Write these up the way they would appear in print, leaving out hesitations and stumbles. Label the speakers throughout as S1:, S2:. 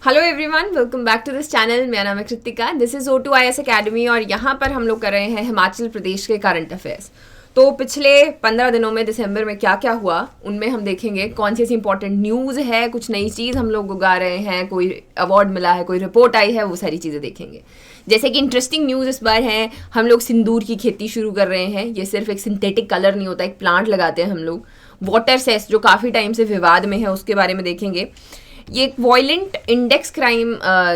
S1: Hello everyone, welcome back to this channel. मेरा नाम है Kritika. This is O2IS academy और यहाँ पर हम लोग कर रहे हैं हिमाचल प्रदेश के करंट अफेयर्स। तो पिछले 15 दिनों में दिसंबर में क्या क्या हुआ उनमें हम देखेंगे कौन सी ऐसी इंपॉर्टेंट न्यूज़ है, कुछ नई चीज़ हम लोग उगा रहे हैं, कोई अवार्ड मिला है, कोई रिपोर्ट आई है, वो सारी चीज़ें देखेंगे। जैसे कि इंटरेस्टिंग न्यूज़ इस बार है, हम लोग सिंदूर की खेती शुरू कर रहे हैं। ये सिर्फ एक सिंथेटिक कलर नहीं होता, एक प्लांट लगाते हैं हम लोग। वाटर सेस जो काफ़ी टाइम से विवाद में है उसके बारे में देखेंगे। ये एक वॉयलेंट इंडेक्स क्राइम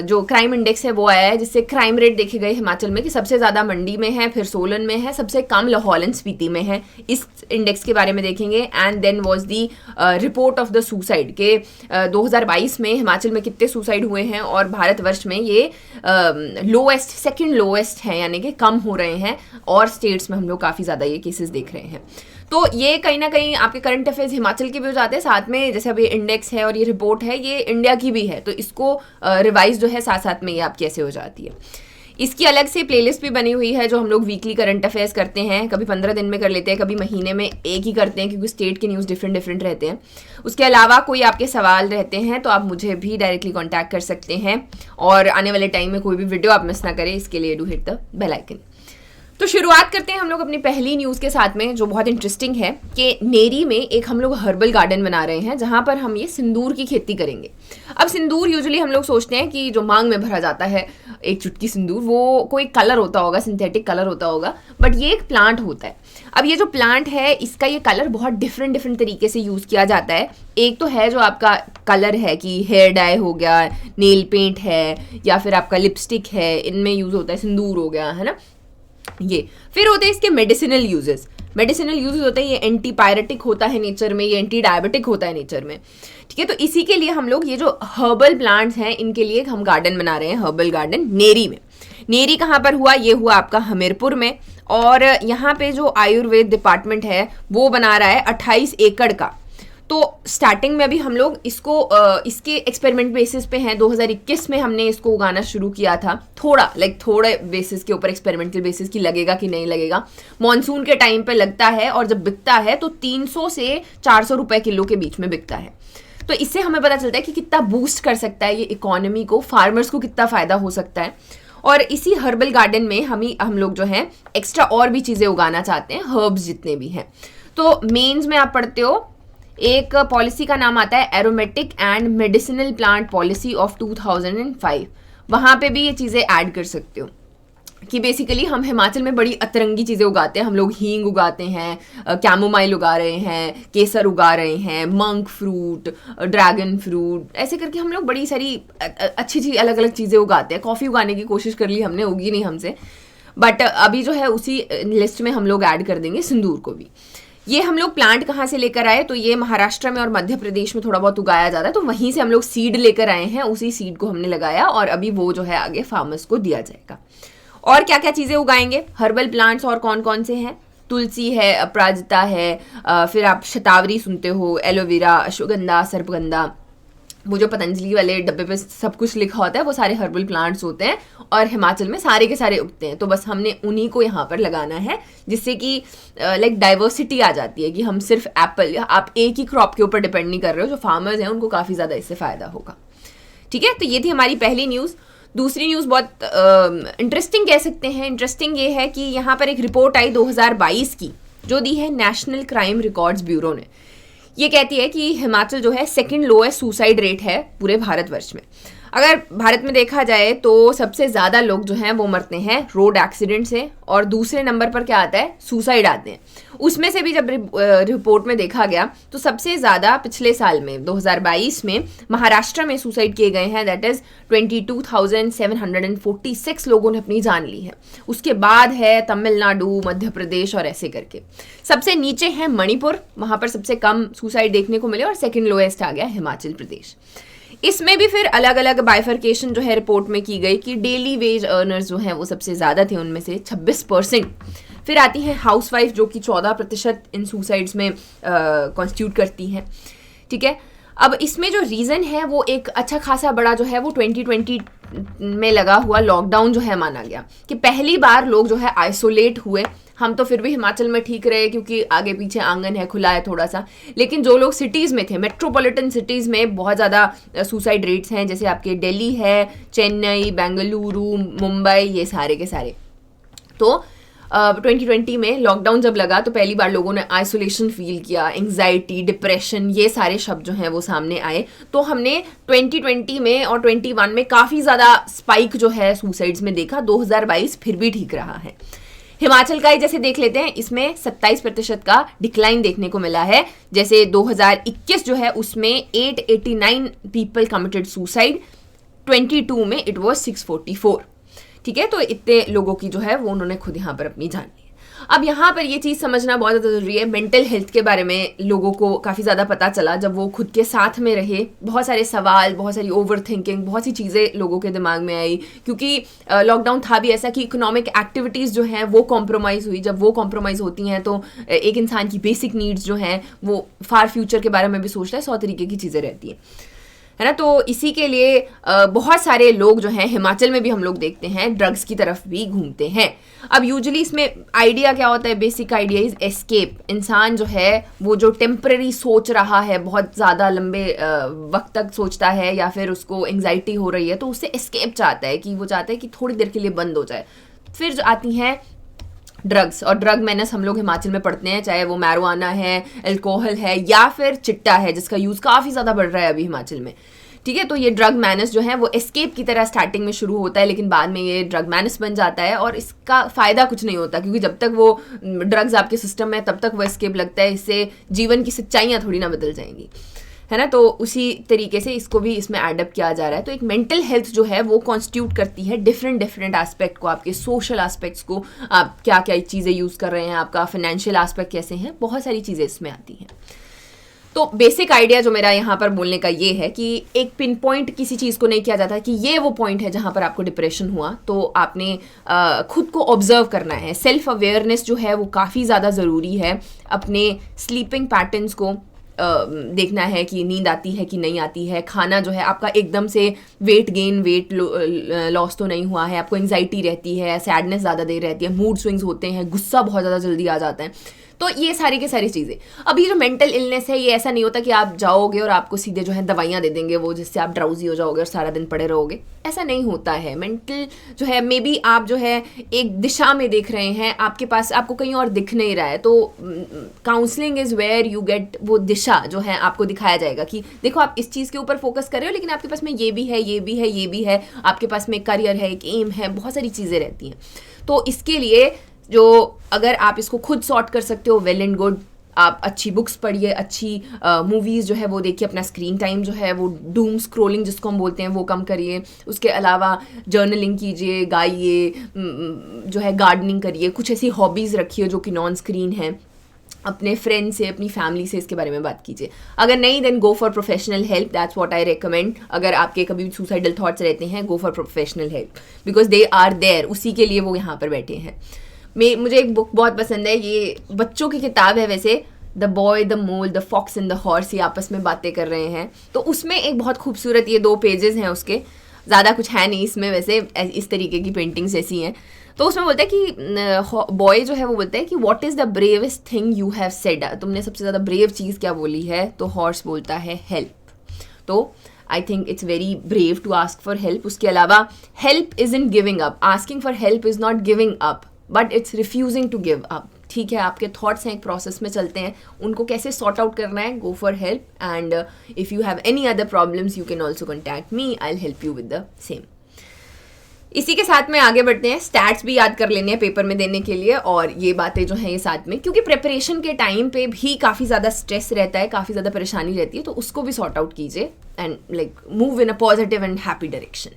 S1: जो क्राइम इंडेक्स है वो आया है, जिससे क्राइम रेट देखे गए हिमाचल में कि सबसे ज़्यादा मंडी में है, फिर सोलन में है, सबसे कम लाहौल एंड स्पीति में है। इस इंडेक्स के बारे में देखेंगे। And then was the report of the suicide के 2022 में हिमाचल में कितने सुसाइड हुए हैं और भारतवर्ष में ये लोएस्ट, सेकेंड लोएस्ट है, यानी कि कम हो रहे हैं और स्टेट्स में हम लोग काफ़ी ज़्यादा ये केसेस देख रहे हैं। तो ये कहीं ना कहीं आपके करंट अफेयर्स हिमाचल के भी हो जाते हैं, साथ में जैसे अभी इंडेक्स है और ये रिपोर्ट है ये इंडिया की भी है, तो इसको रिवाइज जो है साथ साथ में ये आपकी ऐसे हो जाती है। इसकी अलग से प्लेलिस्ट भी बनी हुई है जो हम लोग वीकली करंट अफेयर्स करते हैं। कभी 15 दिन में कर लेते हैं, कभी महीने में एक ही करते हैं, क्योंकि स्टेट के न्यूज़ डिफरेंट रहते हैं। उसके अलावा कोई आपके सवाल रहते हैं तो आप मुझे भी डायरेक्टली कॉन्टैक्ट कर सकते हैं और आने वाले टाइम में कोई भी वीडियो आप मिस ना करें, इसके लिए do hit the bell icon. तो शुरुआत करते हैं हम लोग अपनी पहली न्यूज़ के साथ में, जो बहुत इंटरेस्टिंग है कि नेरी में एक हम लोग हर्बल गार्डन बना रहे हैं जहां पर हम ये सिंदूर की खेती करेंगे। अब सिंदूर यूजुअली हम लोग सोचते हैं कि जो मांग में भरा जाता है एक चुटकी सिंदूर, वो कोई कलर होता होगा, सिंथेटिक कलर होता होगा, बट ये एक प्लांट होता है। अब ये जो प्लांट है इसका ये कलर बहुत डिफरेंट तरीके से यूज़ किया जाता है। एक तो है जो आपका कलर है कि हेयर डाई हो गया, नेल पेंट है, या फिर आपका लिपस्टिक है, इनमें यूज़ होता है, सिंदूर हो गया, है ना ये। फिर होते हैं इसके मेडिसिनल यूजेस। मेडिसिनल यूज होता है, ये एंटी पायरेटिक होता है नेचर में, ये एंटी डायबिटिक होता है नेचर में, ठीक है। तो इसी के लिए हम लोग ये जो हर्बल प्लांट्स हैं इनके लिए हम गार्डन बना रहे हैं, हर्बल गार्डन नेरी में। नेरी कहाँ पर हुआ? ये हुआ आपका हमीरपुर में। और यहाँ पे जो आयुर्वेद डिपार्टमेंट है वो बना रहा है 28 एकड़ का। तो स्टार्टिंग में अभी हम लोग इसको इसके एक्सपेरिमेंट बेसिस पे हैं। 2021 में हमने इसको उगाना शुरू किया था, थोड़े बेसिस के ऊपर, एक्सपेरिमेंटल बेसिस की लगेगा कि नहीं लगेगा। मॉनसून के टाइम पे लगता है और जब बिकता है तो 300 से 400 रुपए किलो के बीच में बिकता है। तो इससे हमें पता चलता है कि कितना बूस्ट कर सकता है ये इकोनॉमी को, फार्मर्स को कितना फ़ायदा हो सकता है। और इसी हर्बल गार्डन में हम लोग जो है एक्स्ट्रा और भी चीज़ें उगाना चाहते हैं, हर्ब्स जितने भी हैं। तो मेन्स में आप पढ़ते हो, एक पॉलिसी का नाम आता है aromatic and medicinal plant policy of 2005। वहाँ पे भी ये चीज़ें ऐड कर सकते हो कि बेसिकली हम हिमाचल में बड़ी अतरंगी चीज़ें उगाते हैं। हम लोग हींग उगाते हैं, कैमोमाइल उगा रहे हैं, केसर उगा रहे हैं, मंक फ्रूट, ड्रैगन फ्रूट, ऐसे करके हम लोग बड़ी सारी अच्छी अलग अलग चीज़ें उगाते हैं। कॉफ़ी उगाने की कोशिश कर ली हमने, उगी नहीं हमसे, बट अभी जो है उसी लिस्ट में हम लोग ऐड कर देंगे सिंदूर को भी। ये हम लोग प्लांट कहाँ से लेकर आए? तो ये महाराष्ट्र में और मध्य प्रदेश में थोड़ा बहुत उगाया जाता है, तो वहीं से हम लोग सीड लेकर आए हैं, उसी सीड को हमने लगाया और अभी वो जो है आगे फार्मर्स को दिया जाएगा। और क्या क्या चीज़ें उगाएंगे हर्बल प्लांट्स, और कौन कौन से हैं? तुलसी है, अपराजिता है, फिर आप शतावरी सुनते हो, एलोवेरा, अश्वगंधा, सर्पगंधा, वो जो पतंजलि वाले डब्बे पे सब कुछ लिखा होता है वो सारे हर्बल प्लांट्स होते हैं और हिमाचल में सारे के सारे उगते हैं। तो बस हमने उन्हीं को यहाँ पर लगाना है, जिससे कि लाइक डाइवर्सिटी आ जाती है कि हम सिर्फ एप्पल, आप एक ही क्रॉप के ऊपर डिपेंड नहीं कर रहे हो। जो फार्मर्स हैं उनको काफ़ी ज़्यादा इससे फ़ायदा होगा, ठीक है। तो ये थी हमारी पहली न्यूज़। दूसरी न्यूज़ बहुत इंटरेस्टिंग कह सकते हैं। इंटरेस्टिंग ये है कि यहाँ पर एक रिपोर्ट आई 2022 की, जो दी है नेशनल क्राइम रिकॉर्ड्स ब्यूरो ने। ये कहती है कि हिमाचल जो है सेकंड लोएस्ट सुसाइड रेट है पूरे भारतवर्ष में। अगर भारत में देखा जाए तो सबसे ज़्यादा लोग जो हैं वो मरते हैं रोड एक्सीडेंट से, और दूसरे नंबर पर क्या आता है? सुसाइड आते हैं। उसमें से भी जब रिपोर्ट में देखा गया तो सबसे ज़्यादा पिछले साल में 2022 में महाराष्ट्र में सुसाइड किए गए हैं, दैट इज़ 22,746 लोगों ने अपनी जान ली है। उसके बाद है तमिलनाडु, मध्य प्रदेश और ऐसे करके। सबसे नीचे है मणिपुर, वहाँ पर सबसे कम सुसाइड देखने को मिले, और सेकेंड लोएस्ट आ गया हिमाचल प्रदेश। इसमें भी फिर अलग अलग बाइफर्केशन जो है रिपोर्ट में की गई कि डेली वेज अर्नर्स जो हैं वो सबसे ज़्यादा थे, उनमें से 26%। फिर आती है हाउसवाइफ जो कि 14% इन सुसाइड्स में कॉन्स्टिट्यूट करती हैं, ठीक है। अब इसमें जो रीज़न है वो एक अच्छा खासा बड़ा जो है वो 2020 में लगा हुआ लॉकडाउन जो है माना गया कि पहली बार लोग जो है आइसोलेट हुए, हम तो फिर भी हिमाचल में ठीक रहे क्योंकि आगे पीछे आंगन है, खुला है थोड़ा सा, लेकिन जो लोग सिटीज़ में थे, मेट्रोपॉलिटन सिटीज़ में बहुत ज़्यादा सुसाइड रेट्स हैं, जैसे आपके दिल्ली है, चेन्नई, बेंगलुरु, मुंबई, ये सारे के सारे। तो 2020 में लॉकडाउन जब लगा तो पहली बार लोगों ने आइसोलेशन फील किया, एंग्जाइटी, डिप्रेशन, ये सारे शब्द जो हैं वो सामने आए। तो हमने 2020 में और 21 में काफ़ी ज़्यादा स्पाइक जो है सुसाइड्स में देखा। 2022 फिर भी ठीक रहा है। हिमाचल का ही जैसे देख लेते हैं, इसमें 27% का डिक्लाइन देखने को मिला है। जैसे 2021 जो है उसमें 889 पीपल कमिटेड सुसाइड, 22 में इट वॉज 644। ठीक है, तो इतने लोगों की जो है वो उन्होंने खुद यहाँ पर अपनी जान ली। अब यहाँ पर ये चीज़ समझना बहुत ज़्यादा ज़रूरी है। मेंटल हेल्थ के बारे में लोगों को काफ़ी ज़्यादा पता चला जब वो खुद के साथ में रहे। बहुत सारे सवाल, बहुत सारी ओवर थिंकिंग, बहुत सी चीज़ें लोगों के दिमाग में आई, क्योंकि लॉकडाउन था भी ऐसा कि इकोनॉमिक एक्टिविटीज़ जो हैं वो कॉम्प्रोमाइज़ हुई। जब वो कॉम्प्रोमाइज़ होती हैं तो एक इंसान की बेसिक नीड्स जो हैं वो फार फ्यूचर के बारे में भी सोचता है, 100 तरीके की चीज़ें रहती हैं, है ना। तो इसी के लिए बहुत सारे लोग जो हैं, हिमाचल में भी हम लोग देखते हैं, ड्रग्स की तरफ भी घूमते हैं। अब यूजुअली इसमें आइडिया क्या होता है? Basic idea is escape. इंसान जो है वो जो टेम्पररी सोच रहा है, बहुत ज़्यादा लंबे वक्त तक सोचता है, या फिर उसको एंग्जाइटी हो रही है, तो उससे एस्केप चाहता है, कि वो चाहता है कि थोड़ी देर के लिए बंद हो जाए। फिर जो आती हैं ड्रग्स, और ड्रग मेनेस हम लोग हिमाचल में पढ़ते हैं, चाहे वो मैरिजुआना है, अल्कोहल है, या फिर चिट्टा है, जिसका यूज़ काफ़ी ज़्यादा बढ़ रहा है अभी हिमाचल में। ठीक है, तो ये ड्रग मैनेस जो है वो एस्केप की तरह स्टार्टिंग में शुरू होता है, लेकिन बाद में ये ड्रग मैनेस बन जाता है, और इसका फ़ायदा कुछ नहीं होता, क्योंकि जब तक वो ड्रग्स आपके सिस्टम में तब तक वो एस्केप लगता है। इससे जीवन की सच्चाइयाँ थोड़ी ना बदल जाएंगी, है ना। तो उसी तरीके से इसको भी इसमें एडअप किया जा रहा है। तो एक मेंटल हेल्थ जो है वो कॉन्स्टिट्यूट करती है डिफरेंट एस्पेक्ट को, आपके सोशल एस्पेक्ट्स को, आप क्या क्या चीज़ें यूज़ कर रहे हैं, आपका फाइनेंशियल एस्पेक्ट कैसे हैं, बहुत सारी चीज़ें इसमें आती हैं। तो बेसिक आइडिया जो मेरा यहाँ पर बोलने का ये है कि एक पिन पॉइंट किसी चीज़ को नहीं किया जाता कि ये वो पॉइंट है जहाँ पर आपको डिप्रेशन हुआ। तो आपने खुद को ऑब्जर्व करना है। सेल्फ अवेयरनेस जो है वो काफ़ी ज़्यादा ज़रूरी है। अपने स्लीपिंग पैटर्न्स को देखना है कि नींद आती है कि नहीं आती है। खाना जो है आपका एकदम से वेट गेन, वेट लॉस तो नहीं हुआ है, आपको एंग्जाइटी रहती है, सैडनेस ज़्यादा देर रहती है, मूड स्विंग्स होते हैं, गुस्सा बहुत ज़्यादा जल्दी आ जाता है। तो ये सारी की सारी चीज़ें। अब ये जो मेंटल इलनेस है, ये ऐसा नहीं होता कि आप जाओगे और आपको सीधे जो है दवाइयाँ दे देंगे वो, जिससे आप ड्राउजी हो जाओगे और सारा दिन पड़े रहोगे। ऐसा नहीं होता है। मेंटल जो है, मे बी आप जो है एक दिशा में देख रहे हैं, आपके पास आपको कहीं और दिख नहीं रहा है, तो counselling is where you get वो दिशा जो है आपको दिखाया जाएगा कि देखो आप इस चीज़ के ऊपर फोकस कर रहे हो, लेकिन आपके पास में ये भी है, ये भी है, ये भी है, आपके पास में एक करियर है, एक एम है, बहुत सारी चीज़ें रहती हैं। तो इसके लिए जो अगर आप इसको खुद सॉर्ट कर सकते हो, वेल एंड गुड। आप अच्छी बुक्स पढ़िए, अच्छी मूवीज़ जो है वो देखिए, अपना स्क्रीन टाइम जो है वो डूम स्क्रोलिंग जिसको हम बोलते हैं वो कम करिए। उसके अलावा जर्नलिंग कीजिए, गाइए, जो है गार्डनिंग करिए, कुछ ऐसी हॉबीज़ रखिए जो कि नॉन स्क्रीन है। अपने फ्रेंड से, अपनी फैमिली से इसके बारे में बात कीजिए। अगर नहीं, then go for professional help, that's what I recommend. अगर आपके कभी भी सुसाइडल थॉट्स रहते हैं, go for professional help, because they are there, उसी के लिए वो यहाँ पर बैठे हैं। मुझे एक बुक बहुत पसंद है, ये बच्चों की किताब है वैसे, the boy, the mole, the fox and the horse. ये आपस में बातें कर रहे हैं, तो उसमें एक बहुत खूबसूरत, ये 2 पेजेस हैं उसके, ज़्यादा कुछ है नहीं इसमें वैसे, इस तरीके की पेंटिंग्स ऐसी हैं। तो उसमें बोलता है कि बॉय जो है वो बोलता है कि what is the bravest thing you have said, तुमने सबसे ज़्यादा ब्रेव चीज़ क्या बोली है? तो हॉर्स बोलता है हेल्प। तो I think it's very brave to ask for help. उसके अलावा help is in giving up, asking for help is not giving up, but it's refusing to give up. ठीक है, आपके थॉट्स हैं, एक प्रोसेस में चलते हैं, उनको कैसे सॉर्ट आउट करना है, go for help. And if you have any other problems you can also contact me, I will help you with the same. इसी के साथ में आगे बढ़ते हैं। स्टैट्स भी याद कर लेने हैं पेपर में देने के लिए, और ये बातें जो हैं ये साथ में, क्योंकि प्रिपरेशन के टाइम पे भी काफ़ी ज़्यादा स्ट्रेस रहता है, काफ़ी ज़्यादा परेशानी रहती है, तो उसको भी सॉर्ट आउट कीजिए and like move in a positive and happy direction.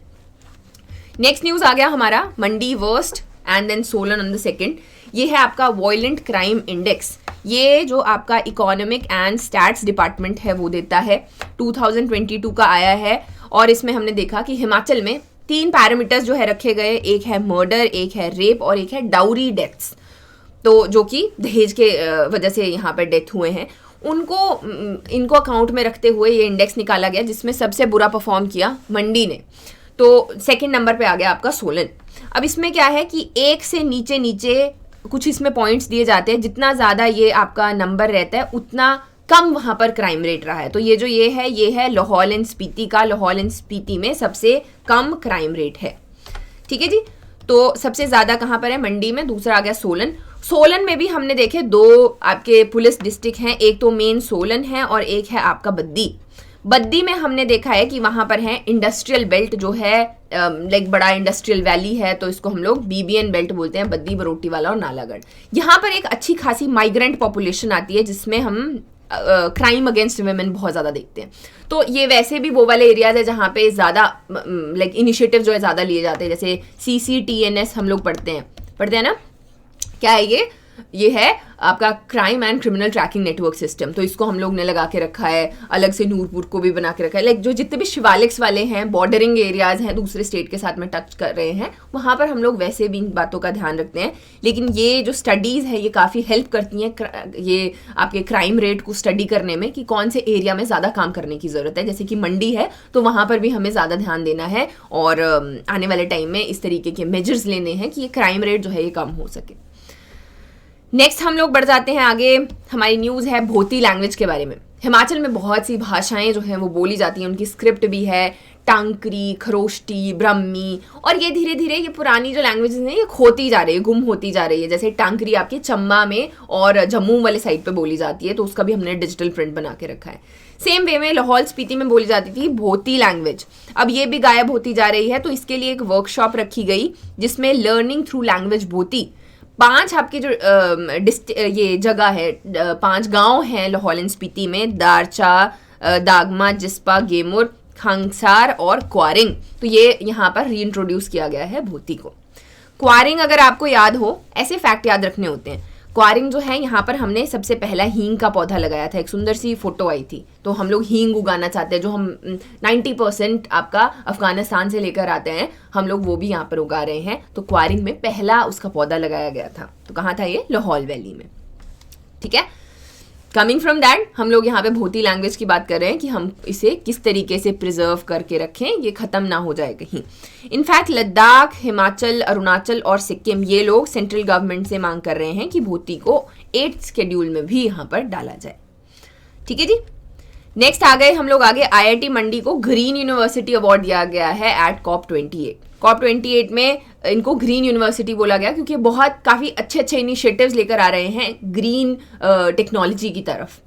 S1: Next news आ गया हमारा, Mandi worst and then Solan on the second. ये है आपका वायलेंट क्राइम इंडेक्स। ये जो आपका इकोनॉमिक एंड स्टैट्स डिपार्टमेंट है वो देता है, 2022 का आया है। और इसमें हमने देखा कि हिमाचल में 3 पैरामीटर्स जो है रखे गए, एक है मर्डर, एक है रेप और एक है डाउरी डेथ्स। तो जो कि दहेज के वजह से यहाँ पर डेथ हुए हैं, इनको अकाउंट में रखते हुए ये इंडेक्स निकाला गया, जिसमें सबसे बुरा परफॉर्म किया मंडी ने। तो सेकंड नंबर पे आ गया आपका सोलन। अब इसमें क्या है कि 1 से नीचे कुछ इसमें पॉइंट्स दिए जाते हैं, जितना ज़्यादा ये आपका नंबर रहता है उतना कम वहाँ पर क्राइम रेट रहा है। तो ये जो ये है लाहौल एंड स्पीति का। लाहौल एंड स्पीति में सबसे कम क्राइम रेट है। ठीक है जी। तो सबसे ज़्यादा कहाँ पर है? मंडी में। दूसरा आ गया सोलन। सोलन में भी हमने देखे 2 आपके पुलिस डिस्ट्रिक्ट हैं, एक तो मेन सोलन है और एक है आपका बद्दी। बद्दी में हमने देखा है कि वहाँ पर है इंडस्ट्रियल बेल्ट जो है, लाइक बड़ा इंडस्ट्रियल वैली है, तो इसको हम लोग BBN बेल्ट बोलते हैं, बद्दी, बरोटीवाला और नालागढ़। यहाँ पर एक अच्छी खासी माइग्रेंट पॉपुलेशन आती है जिसमें हम क्राइम अगेंस्ट वुमेन बहुत ज़्यादा देखते हैं। तो ये वैसे भी वो वाले एरियाज है जहाँ पे ज़्यादा लाइक इनिशिएटिव जो है ज़्यादा लिए जाते हैं, जैसे CCTNS हम लोग पढ़ते हैं ना, क्या है ये है आपका crime and criminal tracking network system. तो इसको हम लोग ने लगा के रखा है, अलग से नूरपुर को भी बना के रखा है। लाइक जो जितने भी शिवालिक्स वाले हैं, बॉर्डरिंग एरियाज हैं, दूसरे स्टेट के साथ में टच कर रहे हैं, वहाँ पर हम लोग वैसे भी इन बातों का ध्यान रखते हैं। लेकिन ये जो स्टडीज़ है ये काफ़ी हेल्प करती हैं ये आपके क्राइम रेट को स्टडी करने में कि कौन से एरिया में ज़्यादा काम करने की ज़रूरत है। जैसे कि मंडी है तो वहाँ पर भी हमें ज़्यादा ध्यान देना है और आने वाले टाइम में इस तरीके के मेजर्स लेने हैं कि ये क्राइम रेट जो है ये कम हो सके। नेक्स्ट हम लोग बढ़ जाते हैं आगे। हमारी न्यूज़ है भोती लैंग्वेज के बारे में। हिमाचल में बहुत सी भाषाएं जो हैं वो बोली जाती हैं, उनकी स्क्रिप्ट भी है, टांकरी, खरोष्टी, ब्रह्मी, और ये धीरे धीरे ये पुरानी जो लैंग्वेजेस हैं ये खोती जा रही है, गुम होती जा रही है। जैसे टांकरी आपकी चम्बा में और जम्मू वाले साइड पे बोली जाती है, तो उसका भी हमने डिजिटल प्रिंट बना के रखा है। सेम वे में लाहौल स्पीति में बोली जाती थी भोती लैंग्वेज, अब ये भी गायब होती जा रही है। तो इसके लिए एक वर्कशॉप रखी गई जिसमें लर्निंग थ्रू लैंग्वेज भोती 5 आपके जो ये जगह है, 5 गांव हैं लाहौल एंड स्पीति में, दारचा, दागमा, जिस्पा, गेमुर, खंगसार और क्वारिंग। तो ये यहाँ पर रीइंट्रोड्यूस किया गया है भोती को। क्वारिंग अगर आपको याद हो, ऐसे फैक्ट याद रखने होते हैं। क्वारिंग जो है यहाँ पर हमने सबसे पहला हींग का पौधा लगाया था, एक सुंदर सी फोटो आई थी। तो हम लोग हींग उगाना चाहते हैं, जो हम 90% आपका अफगानिस्तान से लेकर आते हैं, हम लोग वो भी यहाँ पर उगा रहे हैं। तो क्वारिंग में पहला उसका पौधा लगाया गया था। तो कहाँ था ये? लाहौल वैली में। ठीक है। कमिंग फ्रॉम दैट हम लोग यहाँ पे भोती लैंग्वेज की बात कर रहे हैं कि हम इसे किस तरीके से प्रिजर्व करके रखें, ये ख़त्म ना हो जाए कहीं। इनफैक्ट लद्दाख, हिमाचल, अरुणाचल और सिक्किम ये लोग सेंट्रल गवर्नमेंट से मांग कर रहे हैं कि भोती को 8th शेड्यूल में भी यहाँ पर डाला जाए। ठीक है जी। नेक्स्ट आ गए हम लोग आगे। IIT मंडी को ग्रीन यूनिवर्सिटी अवार्ड दिया गया है एट COP28। COP28 में इनको ग्रीन यूनिवर्सिटी बोला गया क्योंकि बहुत काफ़ी अच्छे अच्छे इनिशिएटिव्स लेकर आ रहे हैं ग्रीन टेक्नोलॉजी की तरफ,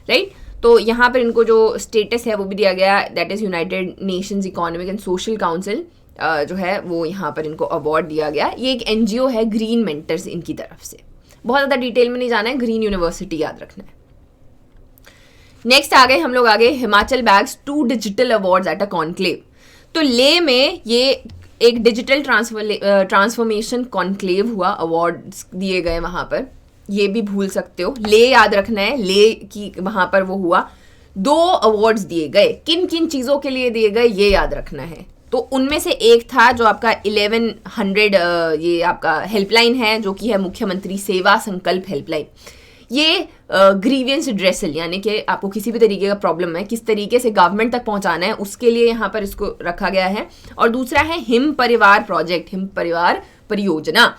S1: राइट। तो यहाँ पर इनको जो स्टेटस है वो भी दिया गया, that is United Nations economic and social council जो है वो यहाँ पर इनको अवार्ड दिया गया। ये एक NGO है, ग्रीन मेंटर्स इनकी तरफ से। बहुत ज़्यादा डिटेल में नहीं जाना है, ग्रीन यूनिवर्सिटी याद रखना है। नेक्स्ट आ गए हम लोग आगे। Himachal bags 2 digital awards at a conclave. तो ले में ये एक डिजिटल ट्रांसफॉर्मेशन कॉन्क्लेव हुआ, अवार्ड्स दिए गए वहाँ पर। ये भी भूल सकते हो, ले याद रखना है, ले की वहाँ पर वो हुआ। 2 अवार्ड्स दिए गए, किन किन चीज़ों के लिए दिए गए ये याद रखना है। तो उनमें से एक था जो आपका 1100 ये आपका हेल्पलाइन है, जो कि है मुख्यमंत्री सेवा संकल्प हेल्पलाइन। ये ग्रीवियंस एड्रेसल, यानी कि आपको किसी भी तरीके का प्रॉब्लम है, किस तरीके से गवर्नमेंट तक पहुंचाना है, उसके लिए यहाँ पर इसको रखा गया है। और दूसरा है हिम परिवार प्रोजेक्ट, हिम परिवार परियोजना,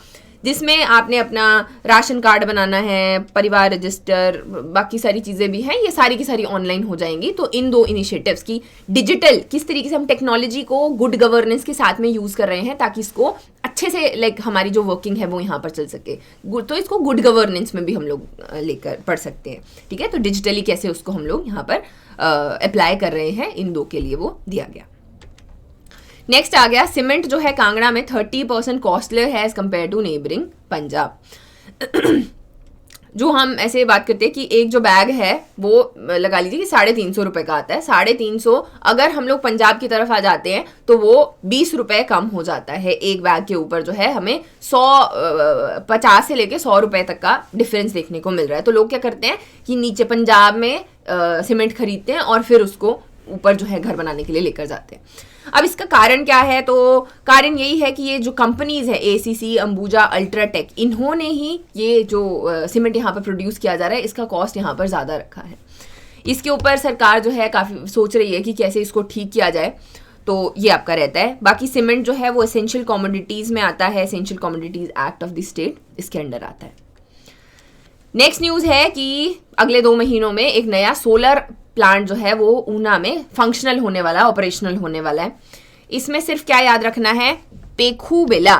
S1: जिसमें आपने अपना राशन कार्ड बनाना है, परिवार रजिस्टर, बाकी सारी चीज़ें भी हैं, ये सारी की सारी ऑनलाइन हो जाएंगी। तो इन 2 इनिशिएटिव्स की डिजिटल किस तरीके से हम टेक्नोलॉजी को गुड गवर्नेंस के साथ में यूज़ कर रहे हैं ताकि इसको अच्छे से लाइक हमारी जो वर्किंग है वो यहाँ पर चल सके। तो इसको गुड गवर्नेंस में भी हम लोग लेकर पढ़ सकते हैं। ठीक है। तो डिजिटली कैसे उसको हम लोग यहाँ पर अप्लाई कर रहे हैं, इन 2 के लिए वो दिया गया। नेक्स्ट आ गया सीमेंट जो है कांगड़ा में 30% कॉस्टलियर है as compared to neighbouring Punjab. जो हम ऐसे बात करते हैं कि एक जो बैग है वो लगा लीजिए कि 350 रुपये का आता है। 350 अगर हम लोग पंजाब की तरफ आ जाते हैं तो वो 20 रुपये कम हो जाता है एक बैग के ऊपर, जो है हमें 50 से लेके 100 रुपये तक का डिफरेंस देखने को मिल रहा है। तो लोग क्या करते हैं कि नीचे पंजाब में सीमेंट खरीदते हैं और फिर उसको ऊपर जो है घर बनाने के लिए लेकर जाते हैं। अब इसका कारण क्या है? तो कारण यही है कि ये जो कंपनीज है ACC, अंबुजा, अल्ट्राटेक, इन्होंने ही ये जो सीमेंट यहाँ पर प्रोड्यूस किया जा रहा है इसका कॉस्ट यहाँ पर ज़्यादा रखा है। इसके ऊपर सरकार जो है काफ़ी सोच रही है कि कैसे इसको ठीक किया जाए। तो ये आपका रहता है। बाकी सीमेंट जो है वो एसेंशियल कमोडिटीज़ में आता है, essential commodities act of the state इसके अंडर आता है। नेक्स्ट न्यूज़ है कि अगले 2 महीनों में एक नया सोलर प्लांट जो है वो ऊना में फंक्शनल होने वाला है, ऑपरेशनल होने वाला है। इसमें सिर्फ क्या याद रखना है, पेखूबेला,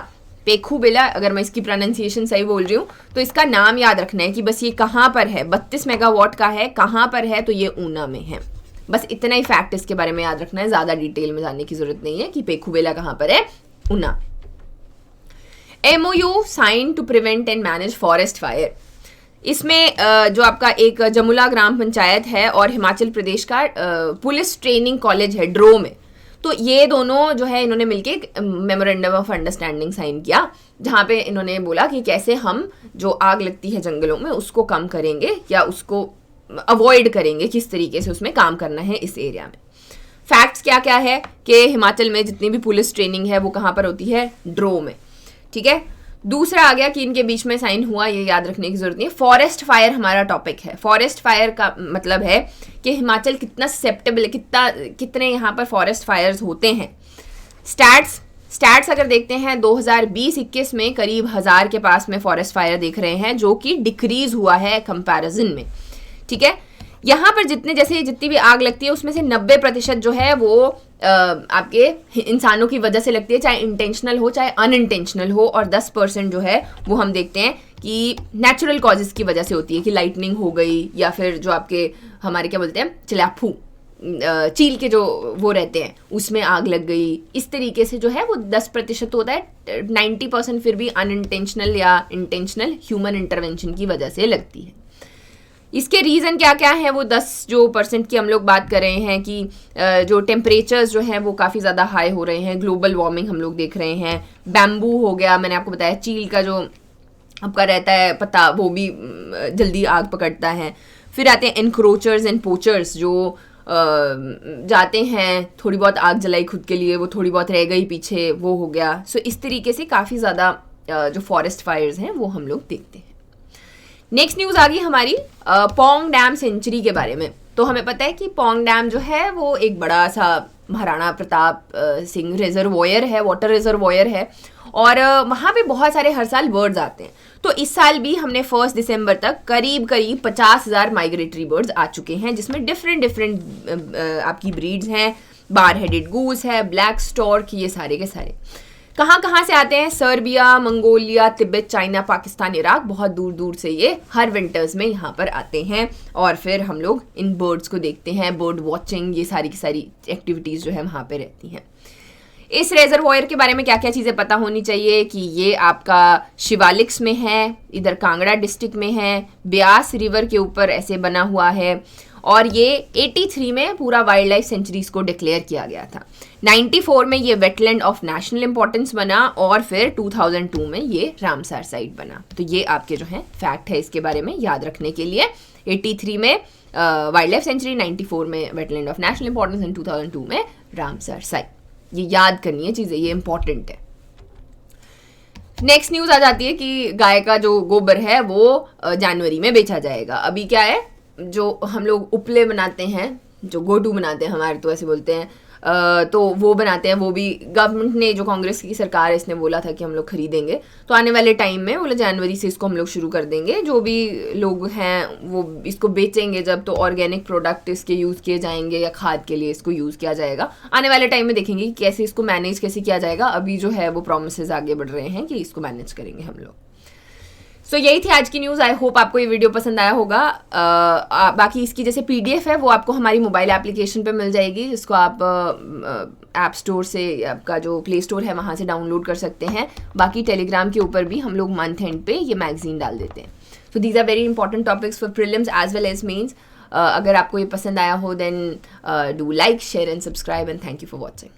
S1: पेखूबेला, अगर मैं इसकी प्रोनाउंसिएशन सही बोल रही हूँ तो इसका नाम याद रखना है कि बस ये कहाँ पर है, 32 मेगावाट का है, कहाँ पर है, तो ये ऊना में है। बस इतना ही फैक्ट इसके बारे में याद रखना है, ज़्यादा डिटेल में जानने की जरूरत नहीं है कि पेखूबेला कहाँ पर है, Una. MOU sign to prevent and manage forest fire. इसमें जो आपका एक जमुला ग्राम पंचायत है और हिमाचल प्रदेश का पुलिस ट्रेनिंग कॉलेज है ड्रो में, तो ये दोनों जो है इन्होंने मिलके एक मेमोरेंडम ऑफ अंडरस्टैंडिंग साइन किया, जहाँ पे इन्होंने बोला कि कैसे हम जो आग लगती है जंगलों में उसको कम करेंगे या उसको अवॉइड करेंगे, किस तरीके से उसमें काम करना है इस एरिया में। फैक्ट्स क्या क्या है कि हिमाचल में जितनी भी पुलिस ट्रेनिंग है वो कहाँ पर होती है, ड्रो में, ठीक है। दूसरा आ गया कि इनके बीच में साइन हुआ, ये याद रखने की जरूरत नहीं है। फॉरेस्ट फायर हमारा टॉपिक है। फॉरेस्ट फायर का मतलब है कि हिमाचल कितना ससेप्टेबल है, कितने यहाँ पर फॉरेस्ट फायर्स होते हैं। स्टैट्स अगर देखते हैं 2020-21 में करीब 1000 के पास में फॉरेस्ट फायर देख रहे हैं, जो कि डिक्रीज हुआ है कंपैरिजन में, ठीक है। यहाँ पर जितनी भी आग लगती है उसमें से 90% जो है वो आपके इंसानों की वजह से लगती है, चाहे इंटेंशनल हो चाहे अनइंटेंशनल हो, और 10% जो है वो हम देखते हैं कि नेचुरल कॉजेज़ की वजह से होती है, कि लाइटनिंग हो गई या फिर जो आपके हमारे क्या बोलते हैं चिलाफू, चील के जो वो रहते हैं उसमें आग लग गई। इस तरीके से जो है वो 10% होता है, 90% फिर भी अनइंटेंशनल या इंटेंशनल ह्यूमन इंटरवेंशन की वजह से लगती है। इसके रीज़न क्या क्या है, वो 10% की हम लोग बात कर रहे हैं कि जो टेम्परेचर्स जो हैं वो काफ़ी ज़्यादा हाई हो रहे हैं, ग्लोबल वार्मिंग हम लोग देख रहे हैं, बैम्बू हो गया, मैंने आपको बताया चील का जो आपका रहता है पत्ता वो भी जल्दी आग पकड़ता है। फिर आते हैं एनक्रोचर्स एंड पोचर्स, जो जाते हैं थोड़ी बहुत आग जलाई खुद के लिए, वो थोड़ी बहुत रह गई पीछे, वो हो गया। सो इस तरीके से काफ़ी ज़्यादा जो फॉरेस्ट फायर्स हैं वो हम लोग देखते हैं। नेक्स्ट न्यूज़ आ गई हमारी पौंग डैम सेंचुरी के बारे में। तो हमें पता है कि पौंग डैम जो है वो एक बड़ा सा महाराणा प्रताप सिंह रिजर्वॉयर है, वाटर रिजर्वॉयर है, और वहाँ पे बहुत सारे हर साल बर्ड्स आते हैं। तो इस साल भी हमने 1 दिसंबर तक करीब 50,000 माइग्रेटरी बर्ड्स आ चुके हैं, जिसमें डिफरेंट आपकी ब्रीड्स हैं, बार हेडेड गूस है, ब्लैक स्टॉर्क, ये सारे के सारे कहाँ से आते हैं, Serbia, Mongolia, Tibet, China, Pakistan, Iraq, बहुत दूर दूर से ये हर विंटर्स में यहाँ पर आते हैं, और फिर हम लोग इन बर्ड्स को देखते हैं, बर्ड वॉचिंग, ये सारी की सारी एक्टिविटीज़ जो है वहाँ पे रहती हैं। इस रिजर्वॉयर के बारे में क्या क्या चीज़ें पता होनी चाहिए कि ये आपका शिवालिक्स में है, इधर कांगड़ा डिस्ट्रिक्ट में है, ब्यास रिवर के ऊपर ऐसे बना हुआ है, और ये 83 में पूरा वाइल्ड लाइफ सेंचुरीज को डिक्लेयर किया गया था। 94 में ये वेटलैंड ऑफ नेशनल इंपॉर्टेंस बना, और फिर 2002 में ये रामसर साइट बना। तो ये आपके जो है फैक्ट है इसके बारे में याद रखने के लिए। 83 में वाइल्ड लाइफ सेंचुरी, 94 में wetland of national importance, and 2002 में रामसर साइट। ये याद करनी है चीज़ें, ये इंपॉर्टेंट है। नेक्स्ट न्यूज़ आ जाती है कि गाय का जो गोबर है वो जनवरी में बेचा जाएगा। अभी क्या है, जो हम लोग उपले बनाते हैं, जो गोटू बनाते हैं, हमारे तो ऐसे बोलते हैं, तो वो बनाते हैं, वो भी गवर्नमेंट ने, जो कांग्रेस की सरकार है, इसने बोला था कि हम लोग खरीदेंगे। तो आने वाले टाइम में बोले जनवरी से इसको हम लोग शुरू कर देंगे। जो भी लोग हैं वो इसको बेचेंगे जब, तो ऑर्गेनिक प्रोडक्ट इसके यूज़ किए जाएंगे या खाद के लिए इसको यूज़ किया जाएगा। आने वाले टाइम में देखेंगे कि कैसे इसको मैनेज कैसे किया जाएगा। अभी जो है वो प्रोमिसेस आगे बढ़ रहे हैं कि इसको मैनेज करेंगे हम लोग। सो यही थी आज की न्यूज़। आई होप आपको ये वीडियो पसंद आया होगा। बाकी इसकी जैसे PDF है वो आपको हमारी मोबाइल एप्लीकेशन पे मिल जाएगी, जिसको आप ऐप स्टोर से, आपका जो प्ले स्टोर है वहाँ से डाउनलोड कर सकते हैं। बाकी टेलीग्राम के ऊपर भी हम लोग मंथ एंड पे ये मैगजीन डाल देते हैं। So these are very important topics for prelims as well as mains. अगर आपको ये पसंद आया हो then do like, share and subscribe, and thank you for watching.